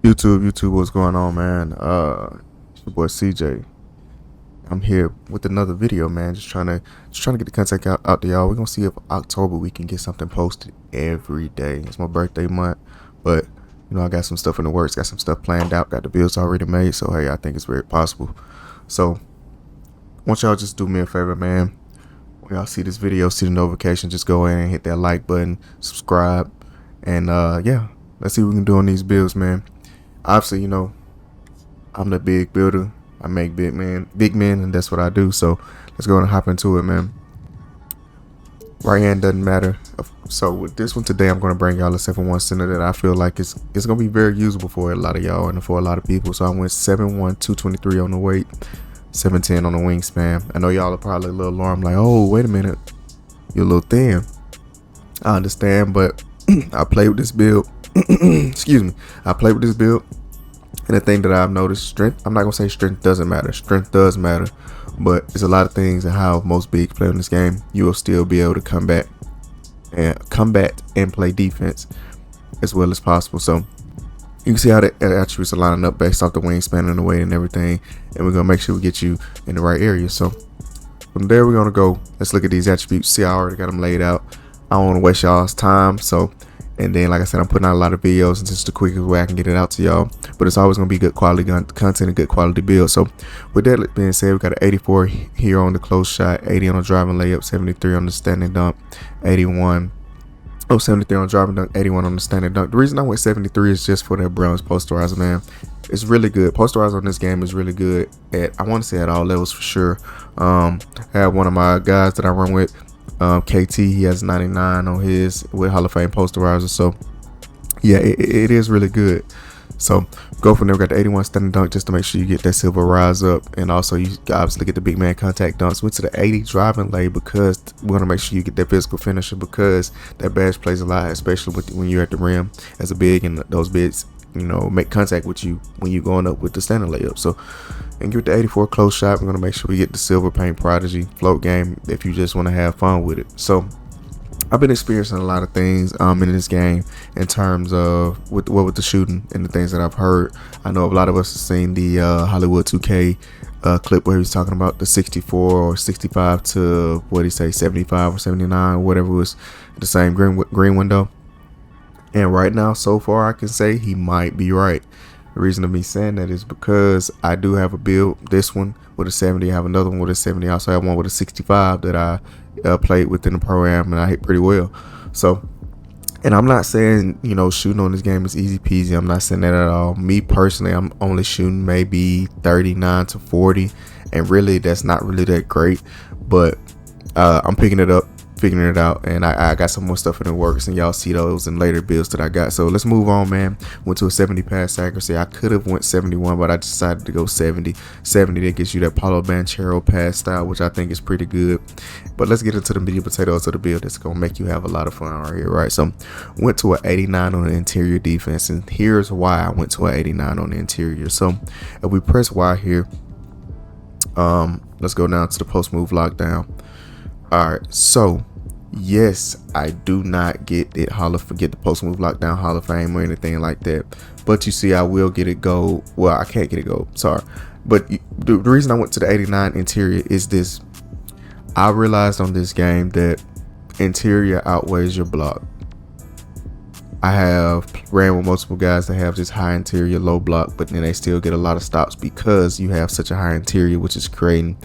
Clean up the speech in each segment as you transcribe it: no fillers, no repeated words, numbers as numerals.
YouTube, what's going on, man? It's your boy CJ. I'm here with another video, man. Just trying to get the content out to y'all. We're gonna see if October we can get something posted every day. It's my birthday month, but I got some stuff in the works, got some stuff planned out, got the bills already made. So hey, I think it's very possible. So want y'all just do me a favor, man. When y'all see this video, see the notification, just go in and hit that like button, subscribe, and yeah, let's see what we can do on these bills, man. Obviously, I'm the big builder. I make big men, and that's what I do. So let's go and hop into it, man. Right hand doesn't matter. So with this one today, I'm going to bring y'all a 7-1 center that I feel like it's going to be very usable for a lot of y'all and for a lot of people. So I went 7'1", 223 on the weight, 7'10" on the wingspan. I know y'all are probably a little alarmed, like, oh, wait a minute, you're a little thin. I understand, but I played with this build. Excuse me. I played with this build. And the thing that I've noticed, strength, I'm not going to say strength doesn't matter. Strength does matter. But there's a lot of things and how most bigs play in this game. You will still be able to combat and play defense as well as possible. So you can see how the attributes are lining up based off the wingspan and the weight and everything. And we're going to make sure we get you in the right area. So from there, we're going to go. Let's look at these attributes. See, I already got them laid out. I don't want to waste y'all's time. And then, like I said, I'm putting out a lot of videos, and just the quickest way I can get it out to y'all. But it's always going to be good quality content and good quality build. So with that being said, we got an 84 here on the close shot, 80 on the driving layup, 73 on the standing dunk, 73 on the driving dunk, 81 on the standing dunk. The reason I went 73 is just for that bronze posterizer, man. It's really good. Posterizer on this game is really good I want to say at all levels for sure. I have one of my guys that I run with, KT, he has 99 on his with Hall of Fame posterizer. So yeah, it is really good. So go from there. We got the 81 standing dunk just to make sure you get that silver rise up, and also you obviously get the big man contact dunks. Went to the 80 driving lay because we want to make sure you get that physical finisher, because that badge plays a lot, especially when you're at the rim as a big, and those bigs make contact with you when you're going up with the standing layup. So, and get the 84 close shot. We're going to make sure we get the silver paint prodigy float game if you just want to have fun with it. So I've been experiencing a lot of things in this game in terms of with the shooting and the things that I've heard. I know a lot of us have seen the Hollywood 2K clip where he was talking about the 64 or 65 to what did he say, 75 or 79 or whatever it was, the same green window. And right now, so far, I can say he might be right. The reason of me saying that is because I do have a build, this one with a 70. I have another one with a 70. I also have one with a 65 that I played within the program, and I hit pretty well. So, and I'm not saying, shooting on this game is easy peasy. I'm not saying that at all. Me personally, I'm only shooting maybe 39 to 40. And really, that's not really that great. But I'm picking it up, figuring it out, and I got some more stuff in the works, and y'all see those in later builds that I got. So let's move on, man. Went to a 70 pass accuracy. I could have went 71, but I decided to go 70. 70, that gets you that Paulo Banchero pass style, which I think is pretty good. But let's get into the meat and potatoes of the build that's gonna make you have a lot of fun right here, right? So went to an 89 on the interior defense, and here's why I went to an 89 on the interior. So if we press Y here, let's go down to the post move lockdown. All right, so yes, I do not get it forget the post move lockdown Hall of Fame or anything like that, but you see, I will get it gold. Well, I can't get it gold, sorry. But the reason I went to the 89 interior is this: I realized on this game that interior outweighs your block. I have ran with multiple guys that have just high interior, low block, but then they still get a lot of stops because you have such a high interior, which is creating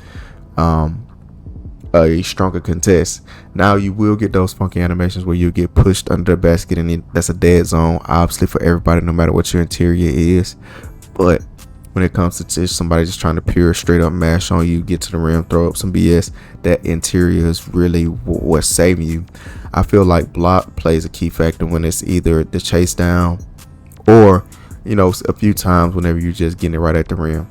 a stronger contest. Now you will get those funky animations where you get pushed under the basket, and that's a dead zone, obviously, for everybody, no matter what your interior is. But when it comes to just somebody just trying to pure straight up mash on you, get to the rim, throw up some BS, that interior is really what's saving you. I feel like block plays a key factor when it's either the chase down or a few times whenever you're just getting it right at the rim.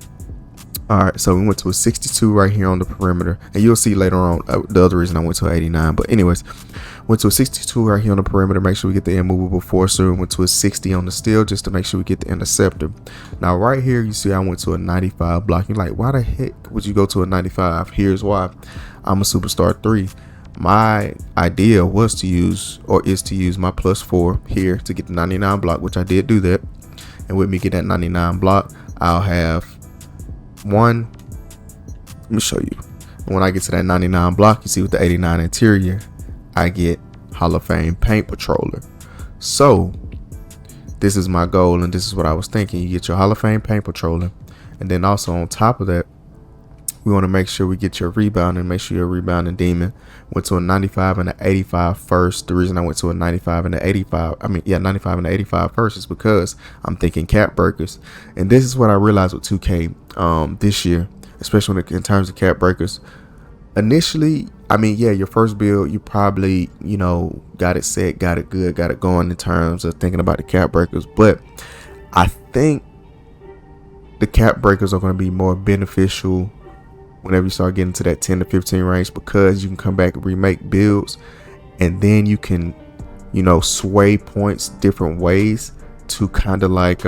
All right, so we went to a 62 right here on the perimeter, and you'll see later on the other reason I went to 89. But anyways, went to a 62 right here on the perimeter. Make sure we get the immovable forcer. Went to a 60 on the steal just to make sure we get the interceptor. Now right here, you see I went to a 95 block. You're like, why the heck would you go to a 95? Here's why. I'm a superstar 3. My idea was to use, or is to use, my +4 here to get the 99 block, which I did do that. and with me getting that 99 block, I'll have one. Let me show you. When I get to that 99 block, you see with the 89 interior, I get Hall of Fame Paint Patroller. So this is my goal, and this is what I was thinking. You get your Hall of Fame Paint Patroller, and then also on top of that, we want to make sure we get your rebounding. Make sure your rebounding demon. Went to a 95 and an 85 first. The reason I went to a 95 and an 85, 95 and an 85 first is because I'm thinking cap breakers. And this is what I realized with 2K this year, especially in terms of cap breakers. Initially, your first build, you probably, got it set, got it good, got it going in terms of thinking about the cap breakers. But I think the cap breakers are going to be more beneficial whenever you start getting to that 10 to 15 range, because you can come back and remake builds, and then you can, sway points different ways to kind of like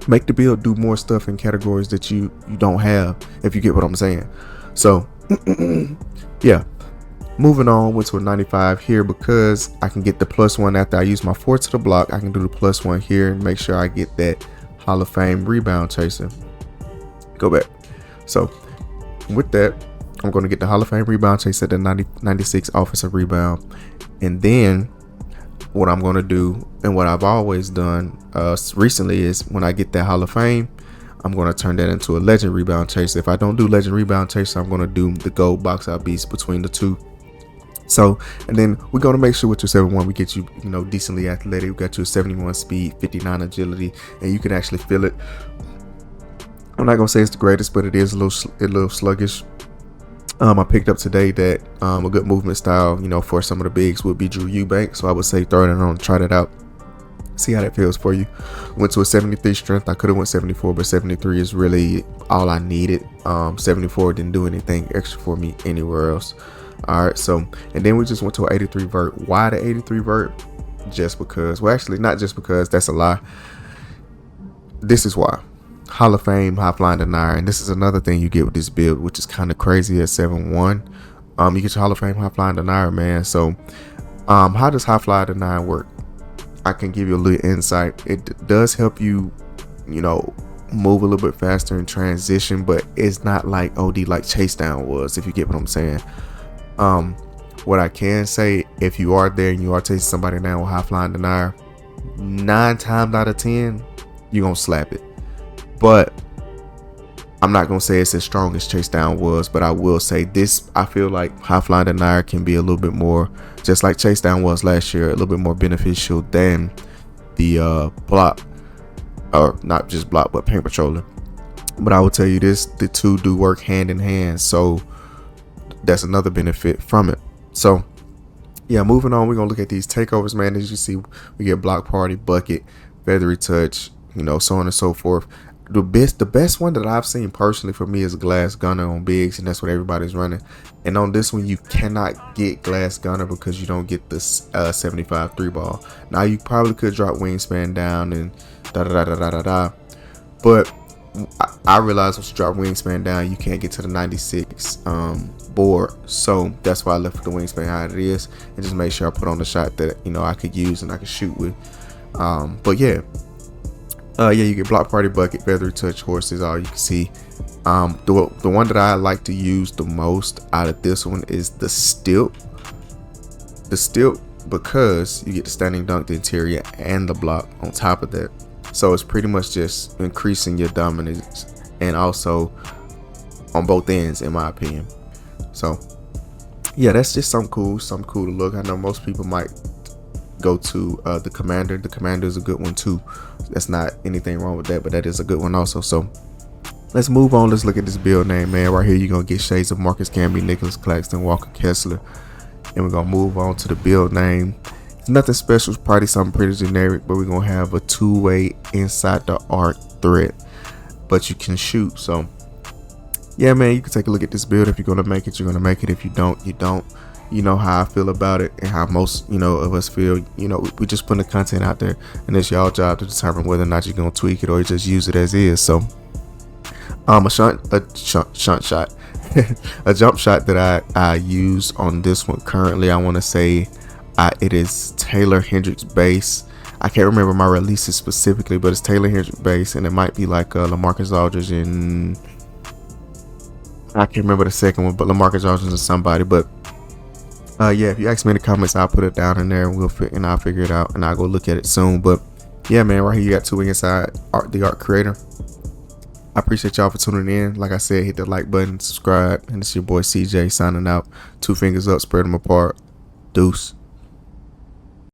make the build do more stuff in categories that you don't have, if you get what I'm saying. So yeah, moving on, went to a 95 here because I can get the +1 after I use my 4 to the block. I can do the +1 here and make sure I get that Hall of Fame rebound chaser. Go back. So with that, I'm going to get the Hall of Fame rebound chaser at the 96 offensive rebound. And then what I'm going to do, and what I've always done recently, is when I get that Hall of Fame, I'm going to turn that into a legend rebound chaser. If I don't do legend rebound chaser, I'm going to do the gold box out beast between the two. So, and then we're going to make sure with your 71 we get you, decently athletic. We got you a 71 speed, 59 agility, and you can actually feel it. I'm not gonna say it's the greatest, but it is a little sluggish. I picked up today that a good movement style, for some of the bigs would be Drew Eubanks. So I would say throw it on, try that out, see how that feels for you. Went to a 73 strength. I could have went 74, but 73 is really all I needed. 74 didn't do anything extra for me anywhere else. All right, so and then we just went to an 83 vert. Why the 83 vert? Just because. Well, actually, not just because. That's a lie. This is why. Hall of Fame high flying denier, and this is another thing you get with this build, which is kind of crazy at 7-1. You get your Hall of Fame high flying denier, man. So how does high flying denier work? I can give you a little insight. It does help you, move a little bit faster in transition, but it's not like OD like chase down was, if you get what I'm saying. What I can say, if you are there and you are chasing somebody down with high flying denier, 9 times out of 10 you're gonna slap it. But I'm not going to say it's as strong as Chase Down was, but I will say this. I feel like High Flying Denier can be a little bit more, just like Chase Down was last year, a little bit more beneficial than the block, or not just block, but Paint Patroller. But I will tell you this, the two do work hand in hand. So that's another benefit from it. So yeah, moving on, we're going to look at these takeovers, man. As you see, we get Block Party, Bucket, Feathery Touch, so on and so forth. The best one that I've seen personally for me is Glass Gunner on bigs, and that's what everybody's running. And on this one, you cannot get Glass Gunner because you don't get the 75 3-ball. Now you probably could drop Wingspan down and but I realized once you drop Wingspan down, you can't get to the 96 board. So that's why I left the Wingspan how it is, and just make sure I put on the shot that I could use and I could shoot with. But yeah. You get Block Party, Bucket, Feathery Touch, Horses, all you can see. The one that I like to use the most out of this one is the Stilt. The Stilt, because you get the standing dunk, the interior, and the block on top of that. So it's pretty much just increasing your dominance, and also on both ends, in my opinion. So yeah, that's just something cool to look. I know most people might go to the Commander. The Commander is a good one too. That's not anything wrong with that, but that is a good one also. So let's move on. Let's look at this build name, man. Right here, you're gonna get shades of Marcus Camby, Nicholas Claxton, Walker Kessler, and we're gonna move on to the build name. It's nothing special. It's probably something pretty generic, but we're gonna have a 2-way inside the arc threat, but you can shoot. So yeah, man, you can take a look at this build. If you're gonna make it, you're gonna make it. If you don't, you don't. You know how I feel about it, and how most of us feel. We just putting the content out there, and it's y'all job to determine whether or not you're gonna tweak it or just use it as is. So a jump shot that I use on this one currently, I want to say it is Taylor Hendricks base. I can't remember my releases specifically, but it's Taylor Hendricks based, and it might be like LaMarcus Aldridge, and I can't remember the second one, but LaMarcus Aldridge is somebody. But yeah, if you ask me in the comments, I'll put it down in there, and I'll figure it out, and I'll go look at it soon. But yeah, man, right here you got 2 inside the art creator. I appreciate y'all for tuning in. Like I said, hit the like button, subscribe, and it's your boy CJ signing out. 2 fingers up, spread them apart. Deuce.